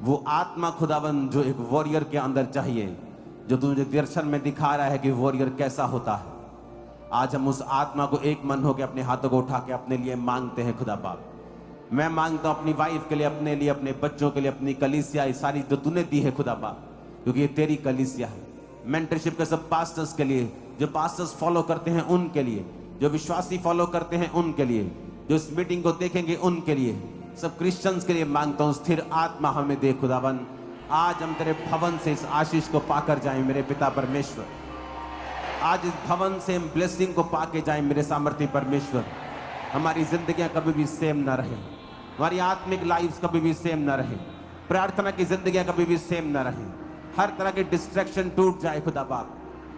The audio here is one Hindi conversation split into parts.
वो आत्मा खुदावन जो एक वॉरियर के अंदर चाहिए, जो तुझे दर्शन में दिखा रहा है कि वॉरियर कैसा होता है, आज हम उस आत्मा को एक मन होकर अपने हाथों को उठा के अपने लिए मांगते हैं। खुदा बाप, मैं मांगता हूं अपनी वाइफ के लिए, अपने लिए, अपने बच्चों के लिए, अपनी कलीसिया सारी जो तूने दी है खुदा बाप, क्योंकि ये तेरी कलीसिया है। मेंटरशिप के सब पास्टर्स के लिए, जो पास्टर्स फॉलो करते हैं उनके लिए, जो विश्वासी फॉलो करते हैं उनके लिए, जो इस मीटिंग को देखेंगे उनके लिए, सब क्रिश्चियंस के लिए मांगता हूं स्थिर आत्मा हमें दे खुदावन। आज हम तेरे भवन से इस आशीष को पाकर जाएं मेरे पिता परमेश्वर। आज इस भवन से हम ब्लेसिंग को पाके जाएं मेरे सामर्थ्य परमेश्वर। हमारी जिंदगियां कभी भी सेम ना रहे, हमारी आत्मिक लाइफ कभी भी सेम ना रहे, प्रार्थना की जिंदगियां कभी भी सेम ना रहे। हर तरह के डिस्ट्रैक्शन टूट जाए खुदा बाप,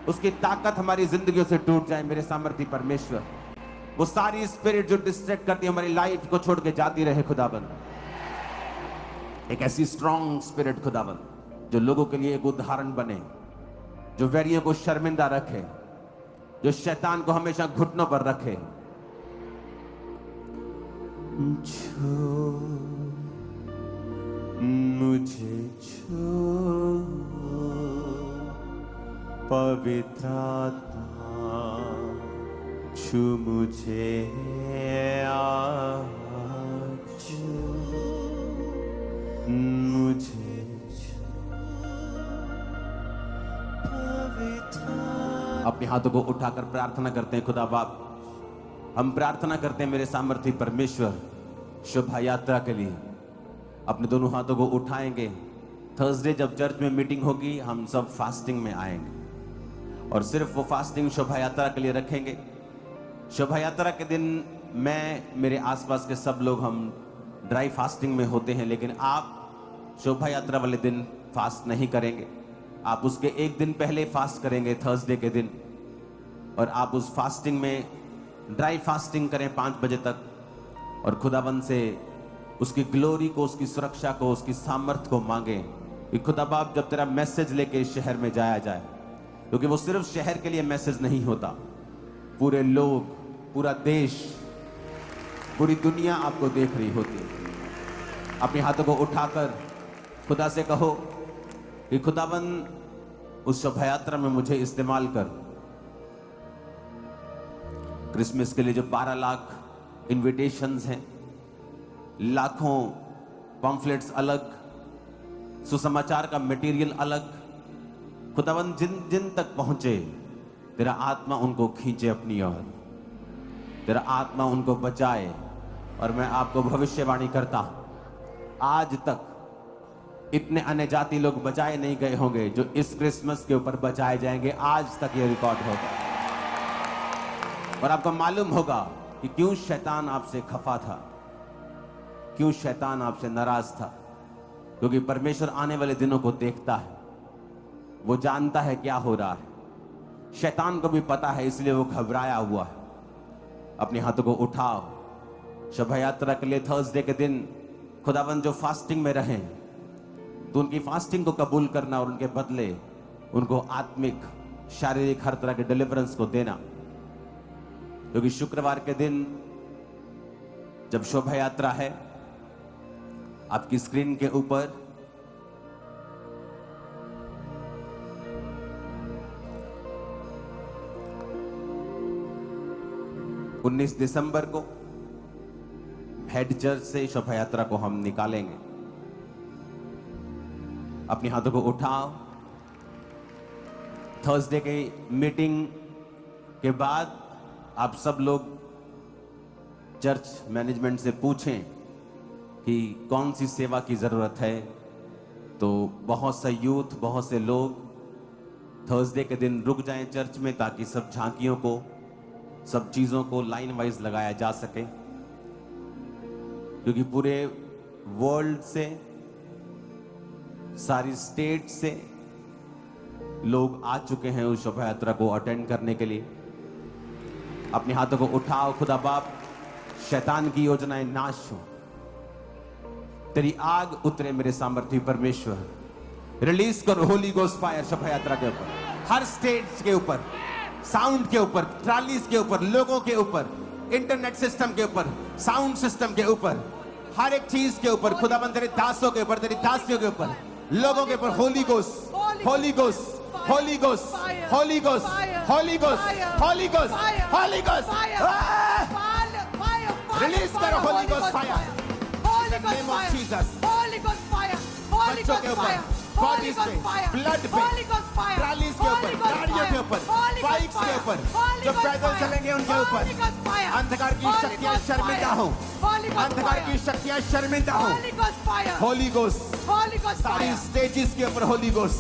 उसकी ताकत हमारी जिंदगियों से टूट जाए मेरे सामर्थ्य परमेश्वर। वो सारी स्पिरिट जो डिस्ट्रैक्ट करती है हमारी लाइफ को छोड़ के जाती रहे खुदाबंद। एक ऐसी स्ट्रॉन्ग स्पिरिट खुदाबंद जो लोगों के लिए एक उदाहरण बने, जो वैरियों को शर्मिंदा रखे, जो शैतान को हमेशा घुटनों पर रखे। छो मुझे छो पवित्र आत्मा, छू मुझे आज, मुझे अपने हाथों को उठाकर प्रार्थना करते हैं। खुदा बाप, हम प्रार्थना करते हैं मेरे सामर्थ्य परमेश्वर शोभा यात्रा के लिए। अपने दोनों हाथों को उठाएंगे। थर्सडे जब चर्च में मीटिंग होगी हम सब फास्टिंग में आएंगे और सिर्फ वो फास्टिंग शोभा यात्रा के लिए रखेंगे। शोभा यात्रा के दिन मैं, मेरे आसपास के सब लोग हम ड्राई फास्टिंग में होते हैं, लेकिन आप शोभा यात्रा वाले दिन फास्ट नहीं करेंगे। आप उसके एक दिन पहले फास्ट करेंगे थर्सडे के दिन, और आप उस फास्टिंग में ड्राई फास्टिंग करें 5 बजे तक और खुदाबंद से उसकी ग्लोरी को, उसकी सुरक्षा को, उसकी सामर्थ्य को मांगे कि खुदा बाप जब तेरा मैसेज लेके इस शहर में जाया जाए, क्योंकि वो सिर्फ शहर के लिए मैसेज नहीं होता, पूरे लोग, पूरा देश, पूरी दुनिया आपको देख रही होती है। अपने हाथों को उठाकर खुदा से कहो कि खुदाबंद उस शोभा यात्रा में मुझे इस्तेमाल कर। क्रिसमस के लिए जो 12 लाख इनविटेशंस हैं, लाखों पम्फलेट्स अलग, सुसमाचार का मटेरियल अलग, खुदावंद जिन जिन तक पहुंचे तेरा आत्मा उनको खींचे अपनी ओर, तेरा आत्मा उनको बचाए। और मैं आपको भविष्यवाणी करता हूं, आज तक इतने अन्य जाति लोग बचाए नहीं गए होंगे जो इस क्रिसमस के ऊपर बचाए जाएंगे। आज तक ये रिकॉर्ड होगा और आपको मालूम होगा कि क्यों शैतान आपसे खफा था, क्यों शैतान आपसे नाराज था। क्योंकि परमेश्वर आने वाले दिनों को देखता है, वो जानता है क्या हो रहा है। शैतान को भी पता है, इसलिए वो घबराया हुआ है। अपने हाथों को उठाओ। शोभा यात्रा के लिए थर्सडे के दिन खुदाबंद जो फास्टिंग में रहें, तो उनकी फास्टिंग को कबूल करना और उनके बदले उनको आत्मिक, शारीरिक हर तरह के डिलीवरेंस को देना। क्योंकि शुक्रवार के दिन जब शोभा यात्रा है, आपकी स्क्रीन के ऊपर उन्नीस दिसंबर को हेड चर्च से शोभा यात्रा को हम निकालेंगे। अपने हाथों को उठाओ। थर्सडे के मीटिंग के बाद आप सब लोग चर्च मैनेजमेंट से पूछें कि कौन सी सेवा की ज़रूरत है। तो बहुत सा यूथ, बहुत से लोग थर्सडे के दिन रुक जाएं चर्च में, ताकि सब झांकियों को, सब चीज़ों को लाइन वाइज लगाया जा सके। क्योंकि पूरे वर्ल्ड से, सारी स्टेट से लोग आ चुके हैं उस शोभा यात्रा को अटेंड करने के लिए। अपने हाथों को उठाओ। खुदा बाप, शैतान की योजनाएं नाश हो, तेरी आग उतरे मेरे सामर्थ्य परमेश्वर। रिलीज करो होली गोस्ट फायर शोभा यात्रा के ऊपर, हर स्टेज के ऊपर, साउंड के ऊपर, ट्रालीज के ऊपर, लोगों के ऊपर, इंटरनेट सिस्टम के ऊपर, साउंड सिस्टम के ऊपर, हर एक चीज के ऊपर, खुदाबंद तेरे दासों के ऊपर, तेरी दासियों के ऊपर, लोगों के ऊपर holy ghost, holy ghost, holy ghost, holy ghost, holy ghost, holy ghost, holy ghost, release करो holy ghost fire, in the name of Jesus. बच्चों के ऊपर, बॉडीज पे, ब्लड पे, ट्रालीज के ऊपर, गाड़ियों के ऊपर, बाइक्स के ऊपर, जो पैदल चलेंगे उनके ऊपर अंधकार की शक्तियां शर्मिंदा हो, अंधकार की शक्तियां शर्मिंदा हो। होली गोस्ट, सारी स्टेजेस के ऊपर होली गोस्ट,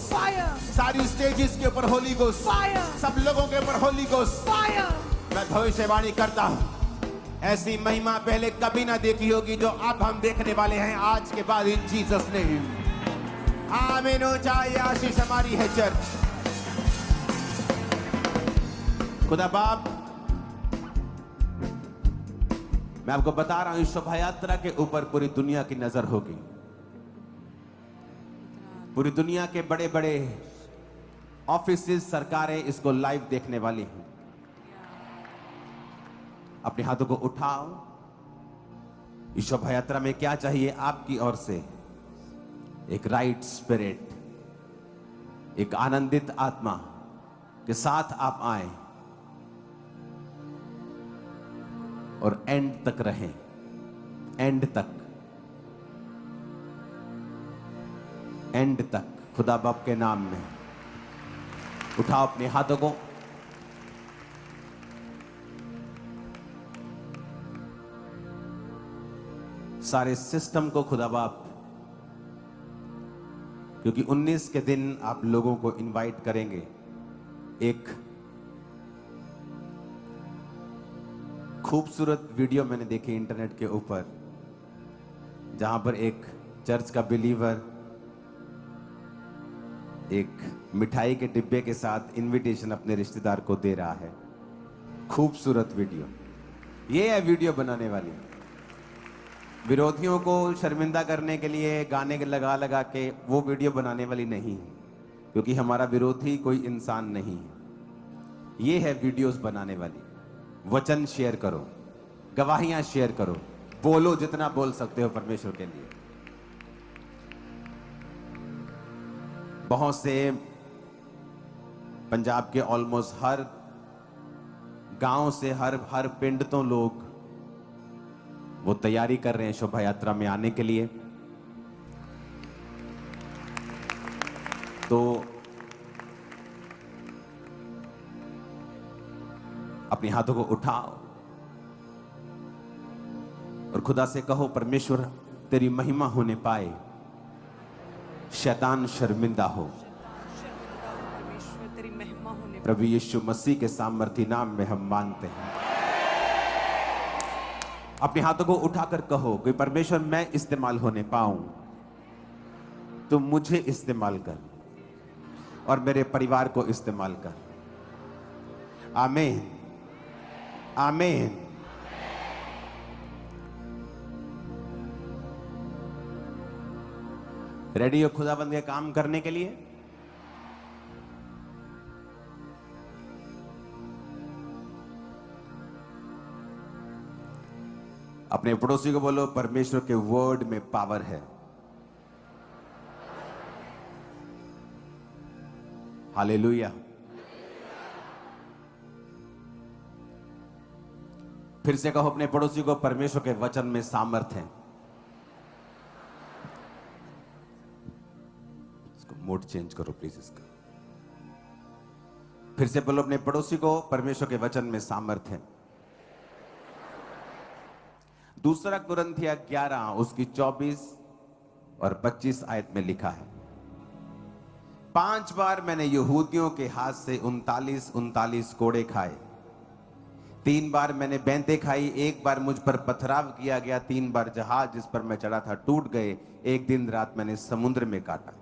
सारी स्टेजेस के ऊपर होली गोस्ट, सब लोगों के ऊपर होली गोस्ट। मैं भविष्यवाणी करता हूं, ऐसी महिमा पहले कभी ना देखी होगी जो अब हम देखने वाले हैं आज के बाद, इन जीसस नेम। आमीन हो जाए, आशीष हमारी है चर्च। खुदा बाप, मैं आपको बता रहा हूं, इस शोभा यात्रा के ऊपर पूरी दुनिया की नजर होगी। पूरी दुनिया के बड़े बड़े ऑफिसेस, सरकारें इसको लाइव देखने वाली हैं। अपने हाथों को उठाओ। इस शोभा यात्रा में क्या चाहिए आपकी ओर से? एक राइट स्पिरिट, एक आनंदित आत्मा के साथ आप आए और एंड तक रहें, एंड तक, एंड तक, खुदा बाप के नाम में। उठाओ अपने हाथों को। सारे सिस्टम को खुदा बाप, क्योंकि 19 के दिन आप लोगों को इनवाइट करेंगे। एक खूबसूरत वीडियो मैंने देखी इंटरनेट के ऊपर, जहां पर एक चर्च का बिलीवर एक मिठाई के डिब्बे के साथ इनविटेशन अपने रिश्तेदार को दे रहा है। खूबसूरत वीडियो। ये है वीडियो बनाने वाली। विरोधियों को शर्मिंदा करने के लिए गाने लगा लगा के वो वीडियो बनाने वाली नहीं है, क्योंकि हमारा विरोधी कोई इंसान नहीं है। ये है वीडियोस बनाने वाली। वचन शेयर करो, गवाहियां शेयर करो, बोलो जितना बोल सकते हो परमेश्वर के लिए। बहुत से पंजाब के ऑलमोस्ट हर गांव से, हर पिंड तो लोग वो तैयारी कर रहे हैं शोभा यात्रा में आने के लिए। तो अपने हाथों को उठाओ और खुदा से कहो, परमेश्वर तेरी महिमा होने पाए, शैतान शर्मिंदा हो। प्रभु यीशु मसीह के सामर्थी नाम में हम मांगते हैं। अपने हाथों को उठाकर कहो कि परमेश्वर मैं इस्तेमाल होने पाऊं, तो मुझे इस्तेमाल कर और मेरे परिवार को इस्तेमाल कर। आमीन, आमीन। रेडी हो खुदाबंद के काम करने के लिए? अपने पड़ोसी को बोलो, परमेश्वर के वर्ड में पावर है। हालेलुया। फिर से कहो अपने पड़ोसी को, परमेश्वर के वचन में सामर्थ्य है। इसको मोड चेंज करो प्लीज इसका। फिर से बोलो अपने पड़ोसी को, परमेश्वर के वचन में सामर्थ्य है। दूसरा कुरिन्थिया 11 उसकी 24 और 25 आयत में लिखा है, 5 बार मैंने यहूदियों के हाथ से 39 कोड़े खाए। 3 बार मैंने बैंते खाई, 1 बार मुझ पर पथराव किया गया, 3 बार जहाज जिस पर मैं चढ़ा था टूट गए, 1 दिन रात मैंने समुद्र में काटा।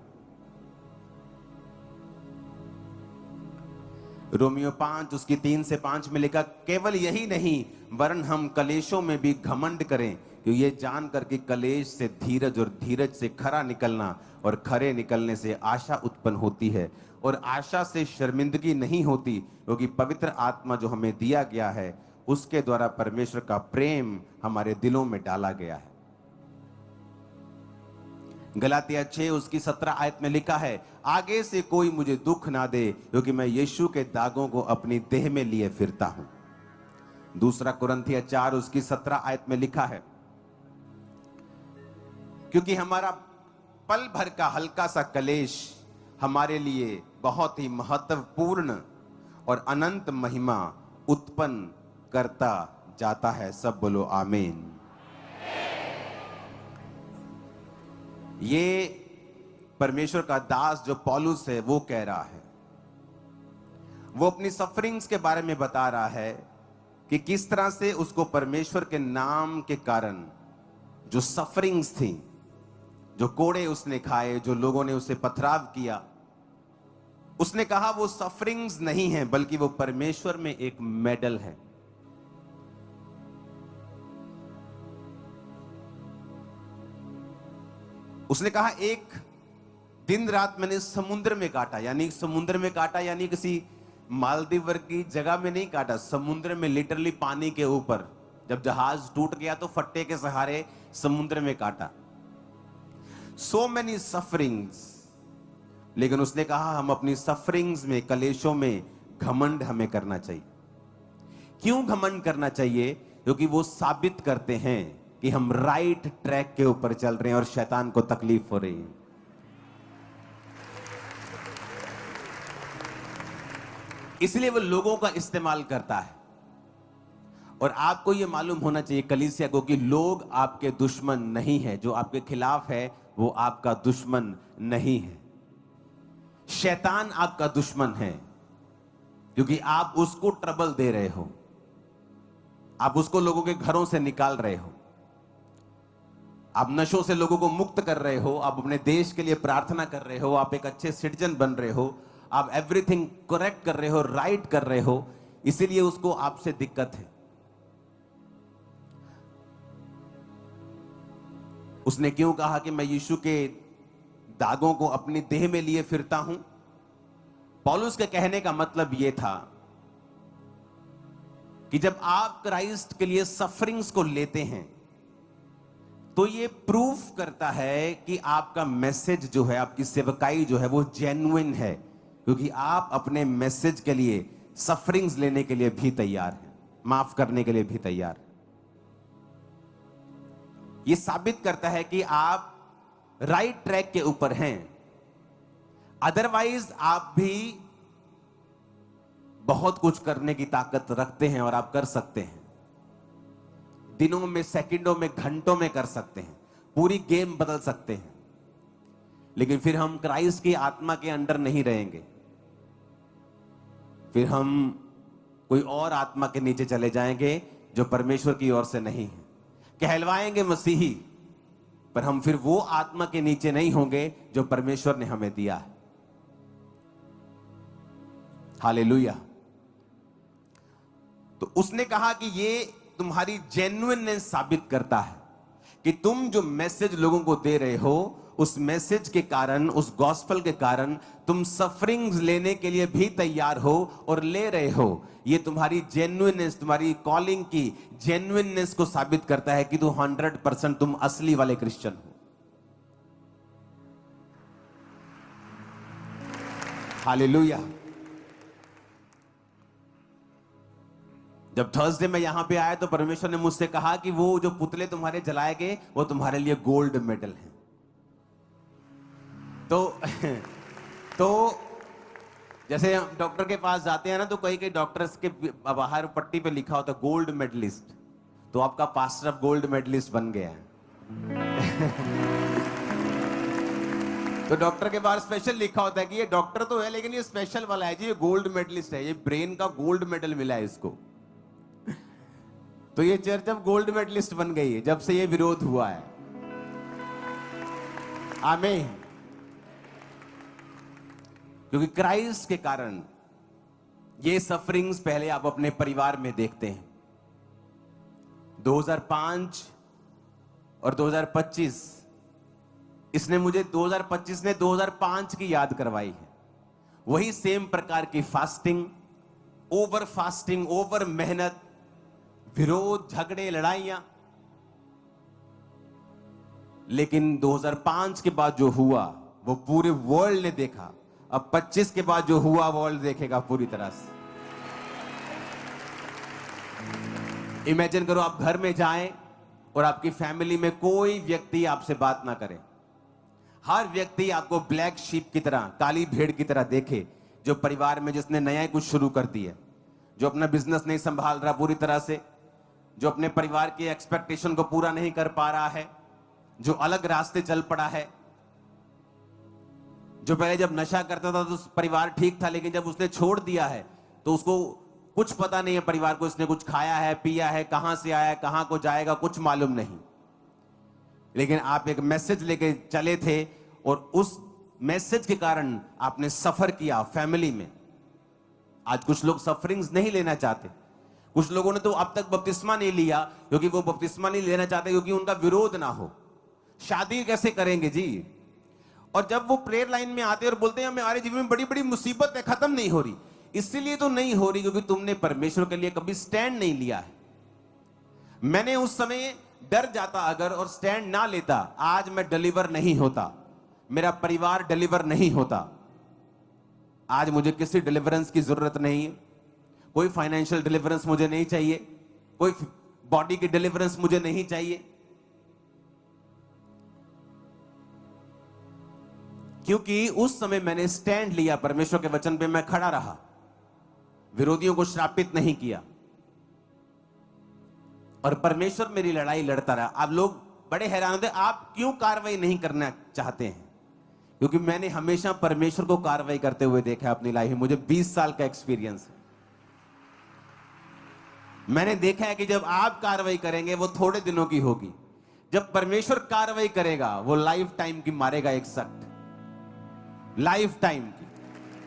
रोमियो 5 उसकी 3 से 5 में लिखा, केवल यही नहीं वरन हम कलेशों में भी घमंड करें, कि ये जानकर कि कलेश से धीरज और धीरज से खरा निकलना और खरे निकलने से आशा उत्पन्न होती है, और आशा से शर्मिंदगी नहीं होती, क्योंकि पवित्र आत्मा जो हमें दिया गया है उसके द्वारा परमेश्वर का प्रेम हमारे दिलों में डाला गया है। गलातिया 6 उसकी 17 आयत में लिखा है, आगे से कोई मुझे दुख ना दे, क्योंकि मैं यीशु के दागों को अपनी देह में लिए फिरता हूं। दूसरा कुरिन्थिया 4 उसकी 17 आयत में लिखा है, क्योंकि हमारा पल भर का हल्का सा कलेश हमारे लिए बहुत ही महत्वपूर्ण और अनंत महिमा उत्पन्न करता जाता है। सब बोलो आमीन। ये परमेश्वर का दास जो पौलुस है वो कह रहा है, वो अपनी सफरिंग्स के बारे में बता रहा है कि किस तरह से उसको परमेश्वर के नाम के कारण जो सफरिंग्स थी, जो कोड़े उसने खाए, जो लोगों ने उसे पथराव किया, उसने कहा वो सफरिंग्स नहीं है बल्कि वो परमेश्वर में एक मेडल है। उसने कहा एक दिन रात मैंने समुद्र में काटा, यानी समुद्र में काटा यानी किसी मालदीव की जगह में नहीं काटा, समुद्र में, लिटरली पानी के ऊपर। जब जहाज टूट गया तो फट्टे के सहारे समुद्र में काटा। So many sufferings. लेकिन उसने कहा हम अपनी सफरिंग्स में, कलेशों में घमंड हमें करना चाहिए। क्यों घमंड करना चाहिए? क्योंकि वो साबित करते हैं कि हम राइट ट्रैक के ऊपर चल रहे हैं और शैतान को तकलीफ हो रही है। इसलिए वो लोगों का इस्तेमाल करता है। और आपको यह मालूम होना चाहिए कलीसिया को कि लोग आपके दुश्मन नहीं है। जो आपके खिलाफ है वो आपका दुश्मन नहीं है। शैतान आपका दुश्मन है, क्योंकि आप उसको ट्रबल दे रहे हो, आप उसको लोगों के घरों से निकाल रहे हो, आप नशों से लोगों को मुक्त कर रहे हो, आप अपने देश के लिए प्रार्थना कर रहे हो, आप एक अच्छे सिटीजन बन रहे हो, आप एवरीथिंग करेक्ट कर रहे हो, राइट कर रहे हो, इसीलिए उसको आपसे दिक्कत है। उसने क्यों कहा कि मैं यीशु के दागों को अपनी देह में लिए फिरता हूं? पौलुस के कहने का मतलब यह था कि जब आप क्राइस्ट के लिए सफरिंग्स को लेते हैं तो यह प्रूफ करता है कि आपका मैसेज जो है, आपकी सेवकाई जो है वो जेन्युइन है, क्योंकि आप अपने मैसेज के लिए सफरिंग्स लेने के लिए भी तैयार हैं, माफ करने के लिए भी तैयार हैं। यह साबित करता है कि आप राइट ट्रैक के ऊपर हैं। अदरवाइज आप भी बहुत कुछ करने की ताकत रखते हैं और आप कर सकते हैं, दिनों में, सेकंडों में, घंटों में कर सकते हैं, पूरी गेम बदल सकते हैं। लेकिन फिर हम क्राइस्ट की आत्मा के अंडर नहीं रहेंगे, फिर हम कोई और आत्मा के नीचे चले जाएंगे जो परमेश्वर की ओर से नहीं है। कहलवाएंगे मसीही, पर हम फिर वो आत्मा के नीचे नहीं होंगे जो परमेश्वर ने हमें दिया है। हालेलुया। तो उसने कहा कि ये तुम्हारी जेन्युइननेस साबित करता है कि तुम जो मैसेज लोगों को दे रहे हो, उस मैसेज के कारण, उस गॉस्पेल के कारण तुम सफरिंग्स लेने के लिए भी तैयार हो और ले रहे हो। ये तुम्हारी जेन्युइननेस, तुम्हारी कॉलिंग की जेन्युइननेस को साबित करता है कि 100% तुम असली वाले क्रिश्चियन हो। हालेलुया। जब थर्सडे में यहां पे आया तो परमेश्वर ने मुझसे कहा कि वो जो पुतले तुम्हारे जलाए गए वो तुम्हारे लिए गोल्ड मेडल है। तो जैसे हम डॉक्टर के पास जाते हैं ना, तो कई डॉक्टर्स के बाहर पट्टी पे लिखा होता है गोल्ड मेडलिस्ट, तो आपका पास्टर अब गोल्ड मेडलिस्ट बन गया है। तो डॉक्टर के बाहर स्पेशल लिखा होता है कि ये डॉक्टर तो है लेकिन ये स्पेशल वाला है जी, ये गोल्ड मेडलिस्ट है, ये ब्रेन का गोल्ड मेडल मिला है इसको। तो ये चर्च अब गोल्ड मेडलिस्ट बन गई है जब से ये विरोध हुआ है। आमीन। क्योंकि क्राइस्ट के कारण ये सफरिंग्स पहले आप अपने परिवार में देखते हैं। 2005 और 2025, इसने मुझे 2025 ने 2005 की याद करवाई है। वही सेम प्रकार की फास्टिंग, ओवर मेहनत, विरोध, झगड़े, लड़ाइयां। लेकिन 2005 के बाद जो हुआ वो पूरे वर्ल्ड ने देखा। अब 25 के बाद जो हुआ वर्ल्ड देखेगा पूरी तरह से। इमेजिन करो आप घर में जाएं और आपकी फैमिली में कोई व्यक्ति आपसे बात ना करे। हर व्यक्ति आपको ब्लैक शीप की तरह, काली भेड़ की तरह देखे। जो परिवार में जिसने नया कुछ शुरू कर दिया, जो अपना बिजनेस नहीं संभाल रहा पूरी तरह से, जो अपने परिवार के एक्सपेक्टेशन को पूरा नहीं कर पा रहा है, जो अलग रास्ते चल पड़ा है। जो पहले जब नशा करता था तो परिवार ठीक था, लेकिन जब उसने छोड़ दिया है तो उसको कुछ पता नहीं है परिवार को, इसने कुछ खाया है, पिया है, कहां से आया है, कहां को जाएगा, कुछ मालूम नहीं। लेकिन आप एक मैसेज लेके चले थे और उस मैसेज के कारण आपने सफर किया फैमिली में। आज कुछ लोग सफरिंग्स नहीं लेना चाहते। कुछ लोगों ने तो अब तक बपतिस्मा नहीं लिया क्योंकि वो बपतिस्मा नहीं लेना चाहते क्योंकि उनका विरोध ना हो। शादी कैसे करेंगे जी? और जब वो प्रेयर लाइन में आते हैं और बोलते हैं हमारे जीवन में बड़ी बड़ी मुसीबत है, खत्म नहीं हो रही, इसलिए तो नहीं हो रही क्योंकि तुमने परमेश्वर के लिए कभी स्टैंड नहीं लिया है। मैंने उस समय डर जाता अगर और स्टैंड ना लेता, आज मैं डिलीवर नहीं होता, मेरा परिवार डिलीवर नहीं होता। आज मुझे किसी डिलीवरेंस की जरूरत नहीं है। कोई फाइनेंशियल डिलीवरेंस मुझे नहीं चाहिए, कोई बॉडी की डिलीवरेंस मुझे नहीं चाहिए, क्योंकि उस समय मैंने स्टैंड लिया, परमेश्वर के वचन पे मैं खड़ा रहा, विरोधियों को श्रापित नहीं किया और परमेश्वर मेरी लड़ाई लड़ता रहा। आप लोग बड़े हैरान होते, आप क्यों कार्रवाई नहीं करना चाहते हैं? क्योंकि मैंने हमेशा परमेश्वर को कार्रवाई करते हुए देखा है अपनी लाइफ में। मुझे 20 साल का एक्सपीरियंस है। मैंने देखा है कि जब आप कार्रवाई करेंगे वो थोड़े दिनों की होगी, जब परमेश्वर कार्रवाई करेगा वो लाइफ टाइम की मारेगा, एक सख्त लाइफ टाइम की।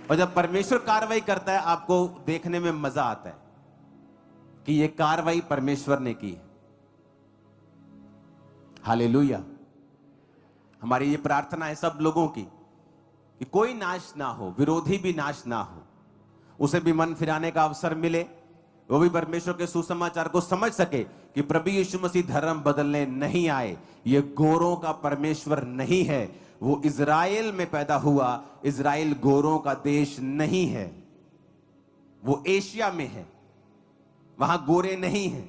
और जब परमेश्वर कार्रवाई करता है आपको देखने में मजा आता है कि ये कार्रवाई परमेश्वर ने की है। हालेलुया। हमारी ये प्रार्थना है सब लोगों की कि कोई नाश ना हो, विरोधी भी नाश ना हो, उसे भी मन फिराने का अवसर मिले, वो भी परमेश्वर के सुसमाचार को समझ सके कि प्रभु यीशु मसीह धर्म बदलने नहीं आए। ये गोरों का परमेश्वर नहीं है, वो इजराइल में पैदा हुआ। इजराइल गोरों का देश नहीं है, वो एशिया में है, वहां गोरे नहीं है।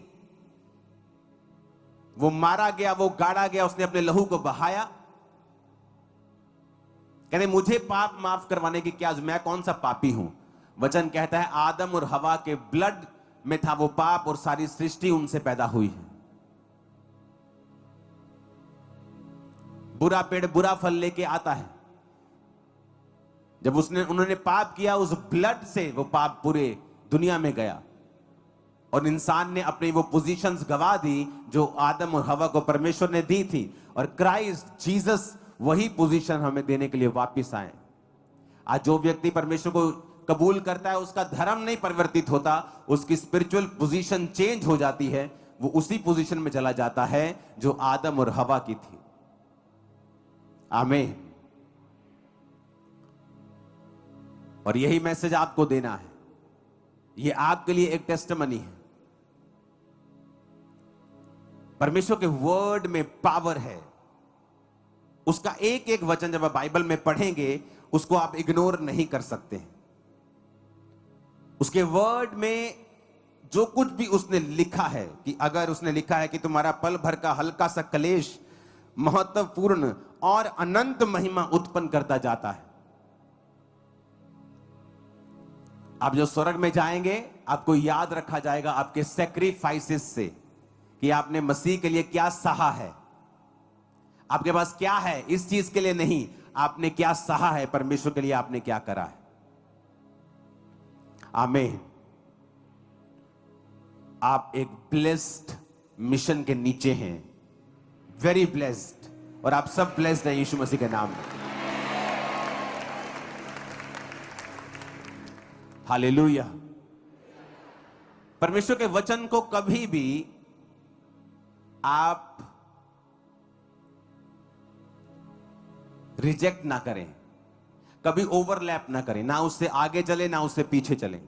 वो मारा गया, वो गाड़ा गया, उसने अपने लहू को बहाया। कहते मुझे पाप माफ करवाने की क्या, मैं कौन सा पापी हूं? वचन कहता है आदम और हवा के ब्लड में था वो पाप और सारी सृष्टि उनसे पैदा हुई है। बुरा पेड़ बुरा फल लेके आता है। जब उन्होंने पाप किया, उस ब्लड से वो पाप पूरे दुनिया में गया और इंसान ने अपनी वो पोजीशंस गवा दी जो आदम और हवा को परमेश्वर ने दी थी। और क्राइस्ट जीसस वही पोजीशन हमें देने के लिए वापस आए। आज जो व्यक्ति परमेश्वर को कबूल करता है उसका धर्म नहीं परिवर्तित होता, उसकी स्पिरिचुअल पोजीशन चेंज हो जाती है। वो उसी पोजीशन में चला जाता है जो आदम और हवा की थी। आमीन। और यही मैसेज आपको देना है। ये आपके लिए एक टेस्टिमनी है। परमेश्वर के वर्ड में पावर है। उसका एक एक वचन जब आप बाइबल में पढ़ेंगे उसको आप इग्नोर नहीं कर सकते। उसके वर्ड में जो कुछ भी उसने लिखा है, कि अगर उसने लिखा है कि तुम्हारा पल भर का हल्का सा क्लेश महत्वपूर्ण और अनंत महिमा उत्पन्न करता जाता है। आप जो स्वर्ग में जाएंगे आपको याद रखा जाएगा आपके सैक्रिफाइसेस से कि आपने मसीह के लिए क्या सहा है। आपके पास क्या है, इस चीज के लिए नहीं, आपने क्या सहा है, परमेश्वर के लिए आपने क्या करा है। आमीन। आप एक ब्लेस्ड मिशन के नीचे हैं, वेरी ब्लेस्ड, और आप सब ब्लेस्ड हैं यीशु मसीह के नाम में। हालेलुया। परमेश्वर के वचन को कभी भी आप रिजेक्ट ना करें, कभी ओवरलैप ना करें, ना उससे आगे चले ना उससे पीछे चले।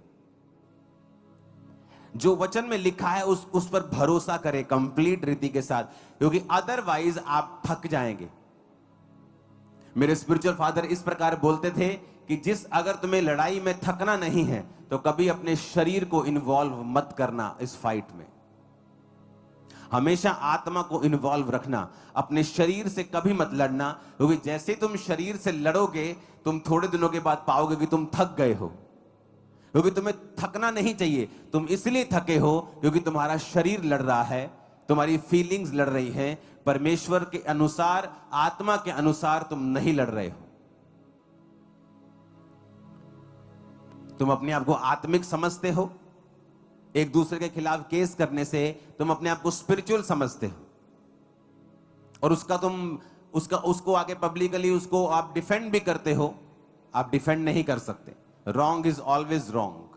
जो वचन में लिखा है उस पर भरोसा करें कंप्लीट रीति के साथ, क्योंकि अदरवाइज आप थक जाएंगे। मेरे स्पिरिचुअल फादर इस प्रकार बोलते थे कि अगर तुम्हें लड़ाई में थकना नहीं है तो कभी अपने शरीर को इन्वॉल्व मत करना इस फाइट में। हमेशा आत्मा को इन्वॉल्व रखना, अपने शरीर से कभी मत लड़ना, क्योंकि जैसे तुम शरीर से लड़ोगे तुम थोड़े दिनों के बाद पाओगे कि तुम थक गए हो। क्योंकि तुम्हें थकना नहीं चाहिए, तुम इसलिए थके हो क्योंकि तुम्हारा शरीर लड़ रहा है, तुम्हारी फीलिंग्स लड़ रही हैं। परमेश्वर के अनुसार, आत्मा के अनुसार तुम नहीं लड़ रहे हो। तुम अपने आप को आत्मिक समझते हो, एक दूसरे के खिलाफ केस करने से तुम अपने आप को स्पिरिचुअल समझते हो, और उसको आगे पब्लिकली उसको आप डिफेंड भी करते हो। आप डिफेंड नहीं कर सकते। Wrong is always wrong.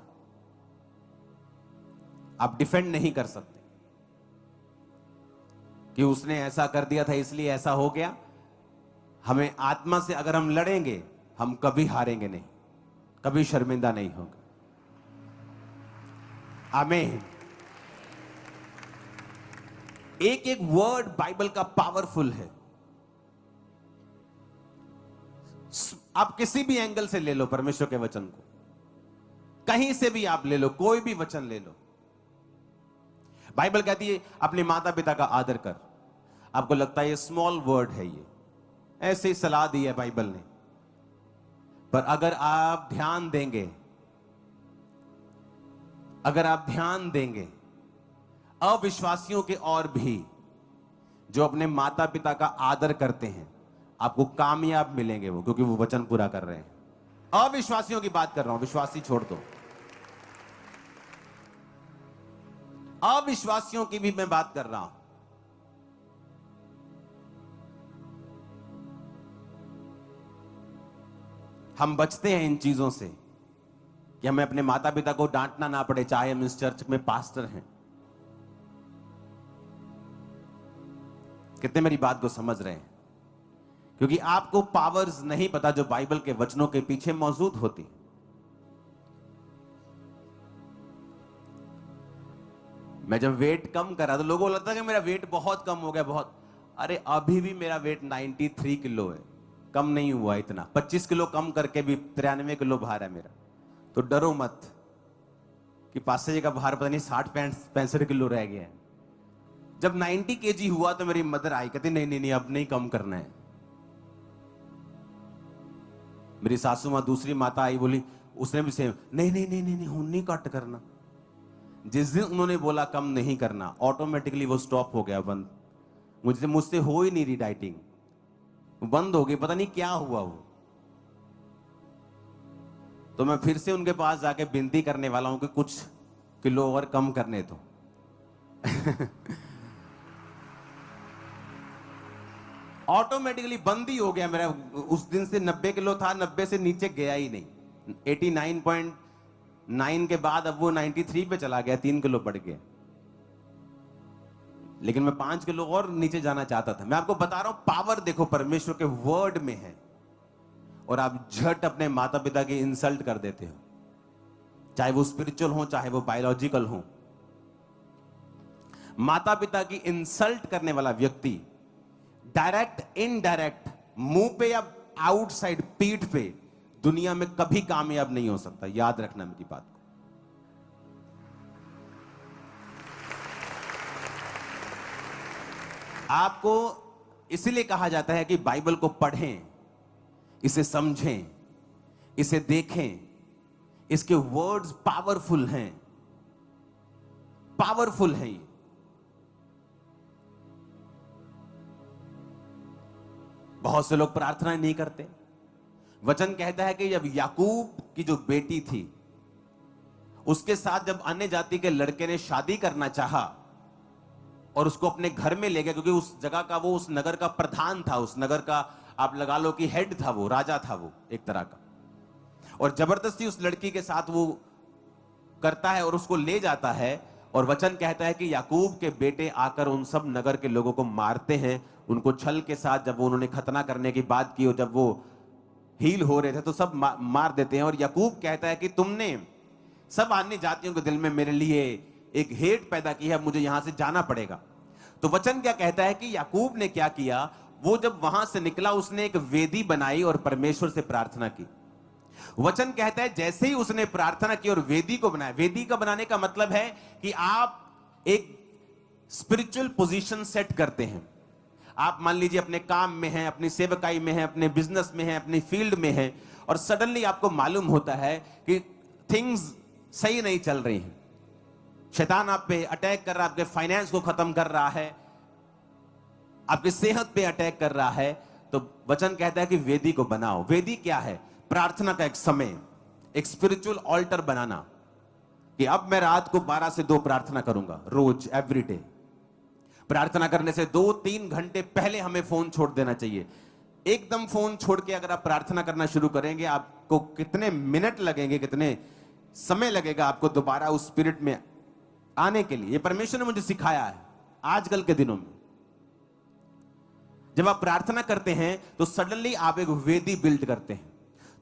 आप डिफेंड नहीं कर सकते कि उसने ऐसा कर दिया था इसलिए ऐसा हो गया। हमें आत्मा से अगर हम लड़ेंगे हम कभी हारेंगे नहीं, कभी शर्मिंदा नहीं होंगे। आमीन। एक एक वर्ड बाइबल का पावरफुल है। आप किसी भी एंगल से ले लो परमेश्वर के वचन को, कहीं से भी आप ले लो, कोई भी वचन ले लो। बाइबल कहती है अपने माता पिता का आदर कर। आपको लगता है ये स्मॉल वर्ड है, ये ऐसे ही सलाह दी है बाइबल ने, पर अगर आप ध्यान देंगे, अविश्वासियों के और भी जो अपने माता पिता का आदर करते हैं आपको कामयाब मिलेंगे वो, क्योंकि वो वचन पूरा कर रहे हैं। अविश्वासियों की बात कर रहा हूं, विश्वासी छोड़ दो। अविश्वासियों की भी मैं बात कर रहा हूं। हम बचते हैं इन चीजों से कि हमें अपने माता पिता को डांटना ना पड़े, चाहे हम इस चर्च में पास्टर हैं। कितने मेरी बात को समझ रहे हैं? क्योंकि आपको पावर्स नहीं पता जो बाइबल के वचनों के पीछे मौजूद होती। मैं जब वेट कम कर रहा था, लोगों को लगता है कि मेरा वेट बहुत कम हो गया, बहुत। अरे अभी भी मेरा वेट 93 किलो है, कम नहीं हुआ इतना। 25 किलो कम करके भी 93 किलो भार है मेरा। तो डरो मत कि पास्टर जी का भार पता नहीं 60-65 किलो रह गया है। जब 90 केजी हुआ तो मेरी मदर आई, कहती नहीं नहीं नहीं अब नहीं कम करना है। मेरी सासू माँ दूसरी माता आई, बोली, उसने भी सेम, नहीं नहीं नहीं नहीं नहीं नहीं कट करना। जिस दिन उन्होंने बोला कम नहीं करना, ऑटोमेटिकली वो स्टॉप हो गया, बंद। मुझसे हो ही नहीं रही डाइटिंग, बंद हो गई। पता नहीं क्या हुआ वो। तो मैं फिर से उनके पास जाके विनती करने वाला हूं कि कुछ किलो और कम करने दो। ऑटोमेटिकली बंद ही हो गया मेरा। उस दिन से 90 किलो था, 90 से नीचे गया ही नहीं। 89.9 के बाद अब वो 93 पे चला गया, 3 किलो बढ़ गया। लेकिन मैं 5 किलो और नीचे जाना चाहता था। मैं आपको बता रहा हूं, पावर देखो परमेश्वर के वर्ड में है, और आप झट अपने माता पिता की इंसल्ट कर देते हो, चाहे वो स्पिरिचुअल हो चाहे वो बायोलॉजिकल हो। माता पिता की इंसल्ट करने वाला व्यक्ति डायरेक्ट इनडायरेक्ट, मुंह पे या आउटसाइड पीठ पे, दुनिया में कभी कामयाब नहीं हो सकता। याद रखना मेरी बात को। आपको इसलिए कहा जाता है कि बाइबल को पढ़ें, इसे समझें, इसे देखें। इसके वर्ड्स पावरफुल हैं, पावरफुल हैं ये। बहुत से लोग प्रार्थना नहीं करते। वचन कहता है कि जब याकूब की जो बेटी थी उसके साथ जब अन्य जाति के लड़के ने शादी करना चाहा और उसको अपने घर में ले गया, क्योंकि उस जगह का वो उस नगर का प्रधान था, उस नगर का आप लगा लो कि हेड था, वो राजा था वो एक तरह का, और जबरदस्ती उस लड़की के साथ वो करता है और उसको ले जाता है। और वचन कहता है कि याकूब के बेटे आकर उन सब नगर के लोगों को मारते हैं, उनको छल के साथ। जब वो उन्होंने खतना करने की बात की और जब वो हील हो रहे थे तो सब मार देते हैं। और याकूब कहता है कि तुमने सब अन्य जातियों के दिल में मेरे लिए एक हेट पैदा की है, मुझे यहां से जाना पड़ेगा। तो वचन क्या कहता है कि याकूब ने क्या किया, वो जब वहां से निकला उसने एक वेदी बनाई और परमेश्वर से प्रार्थना की। वचन कहता है जैसे ही उसने प्रार्थना की और वेदी को बनाया, वेदी का बनाने का मतलब है कि आप एक स्पिरिचुअल पोजीशन सेट करते हैं। आप मान लीजिए अपने काम में हैं, अपनी सेवकाई में हैं, अपने बिजनेस में हैं, अपनी फील्ड में हैं, और सडनली आपको मालूम होता है कि थिंग्स सही नहीं चल रही हैं, शैतान आप पे अटैक कर रहा है, आपके फाइनेंस को खत्म कर रहा है, आपकी सेहत पे अटैक कर रहा है। तो वचन कहता है कि वेदी को बनाओ। वेदी क्या है? प्रार्थना का एक समय, एक स्पिरिचुअल ऑल्टर बनाना, कि अब मैं रात को 12 से 2 प्रार्थना करूंगा रोज, एवरीडे। प्रार्थना करने से 2-3 घंटे पहले हमें फोन छोड़ देना चाहिए। एकदम फोन छोड़ के अगर आप प्रार्थना करना शुरू करेंगे, आपको कितने मिनट लगेंगे, कितने समय लगेगा आपको दोबारा उस स्पिरिट में आने के लिए। ये परमेश्वर ने मुझे सिखाया है आजकल के दिनों में। जब आप प्रार्थना करते हैं तो सडनली आप एक वेदी बिल्ड करते हैं।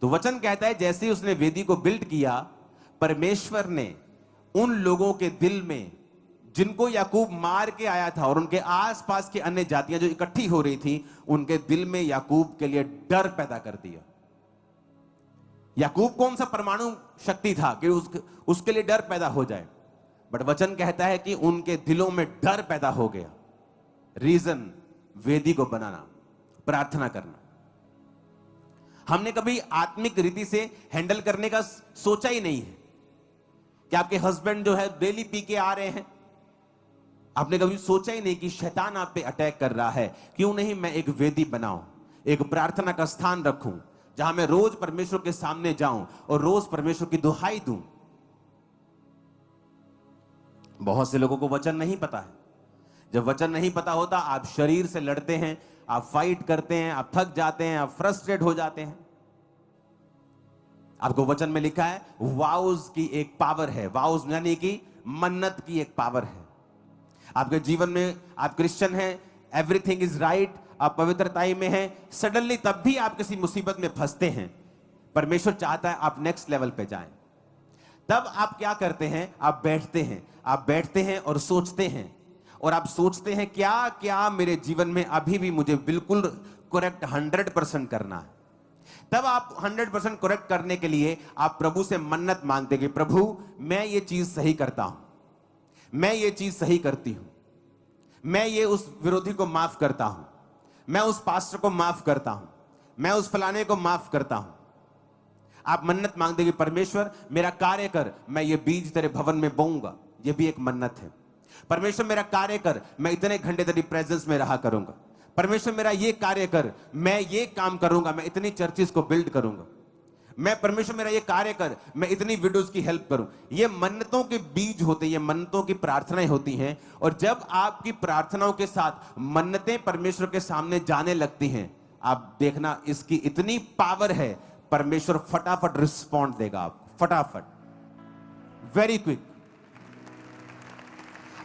तो वचन कहता है जैसे ही उसने वेदी को बिल्ड किया, परमेश्वर ने उन लोगों के दिल में जिनको याकूब मार के आया था और उनके आसपास की अन्य जातियां जो इकट्ठी हो रही थी, उनके दिल में याकूब के लिए डर पैदा कर दिया। याकूब कौन सा परमाणु शक्ति था कि उसके लिए डर पैदा हो जाए, बट वचन कहता है कि उनके दिलों में डर पैदा हो गया। रीजन, वेदी को बनाना, प्रार्थना करना। हमने कभी आत्मिक रीति से हैंडल करने का सोचा ही नहीं है कि आपके हस्बैंड जो है डेली पी के आ रहे हैं, आपने कभी सोचा ही नहीं कि शैतान आप पे अटैक कर रहा है, क्यों नहीं मैं एक वेदी बनाऊं, एक प्रार्थना का स्थान रखूं जहां मैं रोज परमेश्वर के सामने जाऊं और रोज परमेश्वर की दुहाई दूं। बहुत से लोगों को वचन नहीं पता है। जब वचन नहीं पता होता, आप शरीर से लड़ते हैं, आप फाइट करते हैं, आप थक जाते हैं, आप फ्रस्ट्रेट हो जाते हैं। आपको वचन में लिखा है वाउज की एक पावर है। वाउज यानी कि मन्नत की एक पावर है। आपके जीवन में आप क्रिश्चियन हैं, एवरीथिंग इज राइट, आप पवित्रताई में हैं, सडनली तब भी आप किसी मुसीबत में फंसते हैं। परमेश्वर चाहता है आप नेक्स्ट लेवल पे जाएं। तब आप क्या करते हैं? आप बैठते हैं और सोचते हैं, और आप सोचते हैं क्या क्या मेरे जीवन में अभी भी मुझे बिल्कुल करेक्ट 100% करना है। तब आप 100% करेक्ट करने के लिए आप प्रभु से मन्नत मांगते कि प्रभु मैं ये चीज सही करता हूं, मैं ये चीज सही करती हूं, मैं ये उस विरोधी को माफ करता हूं, मैं उस पास्टर को माफ करता हूं, मैं उस फलाने को माफ करता हूं। आप मन्नत मांगते कि परमेश्वर मेरा कार्य कर, मैं ये बीज तेरे भवन में बोऊंगा, ये भी एक मन्नत है। परमेश्वर मेरा कार्य कर, मैं इतने घंटे तेरी प्रेजेंस में रहा करूंगा। परमेश्वर मेरा ये कार्य कर, मैं ये काम करूंगा, मैं इतनी चर्चेस को बिल्ड करूंगा। मैं परमेश्वर मेरा ये कार्य कर, मैं इतनी विडोज की हेल्प करूं। ये मन्नतों के बीज होते हैं, ये मन्नतों की प्रार्थनाएं होती हैं। और जब आपकी प्रार्थनाओं के साथ मन्नतें परमेश्वर के सामने जाने लगती हैं, आप देखना इसकी इतनी पावर है, परमेश्वर फटाफट रिस्पॉन्ड देगा आपको, फटाफट, वेरी क्विक।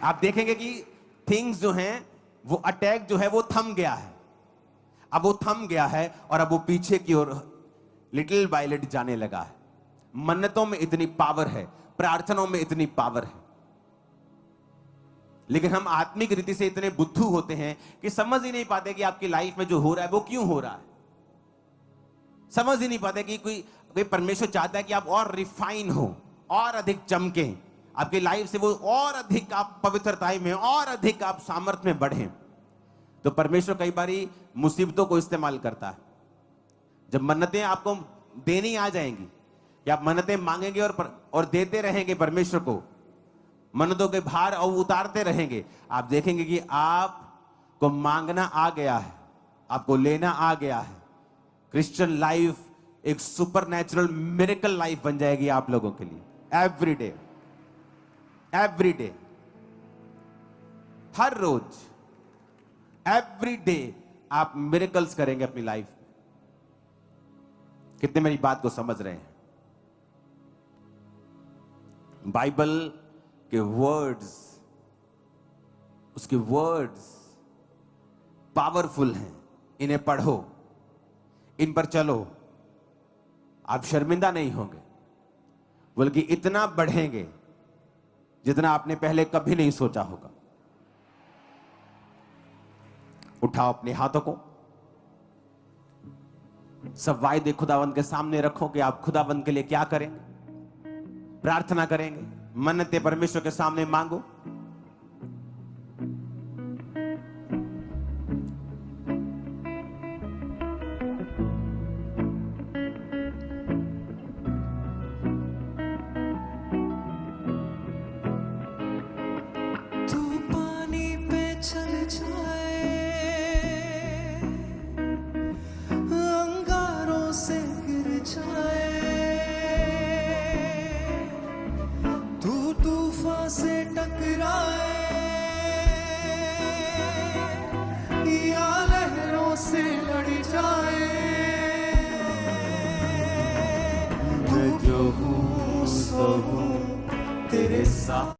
आप देखेंगे कि थिंग्स जो हैं, वो अटैक जो है वो थम गया है। अब वो थम गया है और अब वो पीछे की ओर लिटिल बाय लिटिल जाने लगा है। मन्नतों में इतनी पावर है, प्रार्थनाओं में इतनी पावर है। लेकिन हम आत्मिक रीति से इतने बुद्धू होते हैं कि समझ ही नहीं पाते कि आपकी लाइफ में जो हो रहा है वो क्यों हो रहा है। समझ ही नहीं पाते कि कोई परमेश्वर चाहता है कि आप और रिफाइन हो, और अधिक चमके, आपकी लाइफ से वो और अधिक आप पवित्रताई में, और अधिक आप सामर्थ्य में बढ़े। तो परमेश्वर कई बारी मुसीबतों को इस्तेमाल करता है। जब मन्नतें आपको देनी आ जाएंगी, कि आप मन्नतें मांगेंगे और देते रहेंगे परमेश्वर को, मन्नतों के भार और उतारते रहेंगे, आप देखेंगे कि आपको मांगना आ गया है, आपको लेना आ गया है। क्रिश्चियन लाइफ एक सुपरनैचुरल मिरेकल लाइफ बन जाएगी आप लोगों के लिए। एवरी डे, एवरी डे, हर रोज, एवरी डे आप मिरेकल्स करेंगे अपनी लाइफ। कितने मेरी बात को समझ रहे हैं? बाइबल के वर्ड्स, उसके वर्ड्स पावरफुल हैं। इन्हें पढ़ो, इन पर चलो, आप शर्मिंदा नहीं होंगे, बल्कि इतना बढ़ेंगे जितना आपने पहले कभी नहीं सोचा होगा। उठाओ अपने हाथों को, सब वायदे खुदावंद के सामने रखो कि आप खुदावंद के लिए क्या करेंगे, प्रार्थना करेंगे, मन्नतें परमेश्वर के सामने मांगो। तू पानी पे चल जाए, अंगारों से गिर जाए, तू तूफान से टकराए या लहरों से लड़ जाए, मैं जो हूँ सो हूँ तेरे साथ।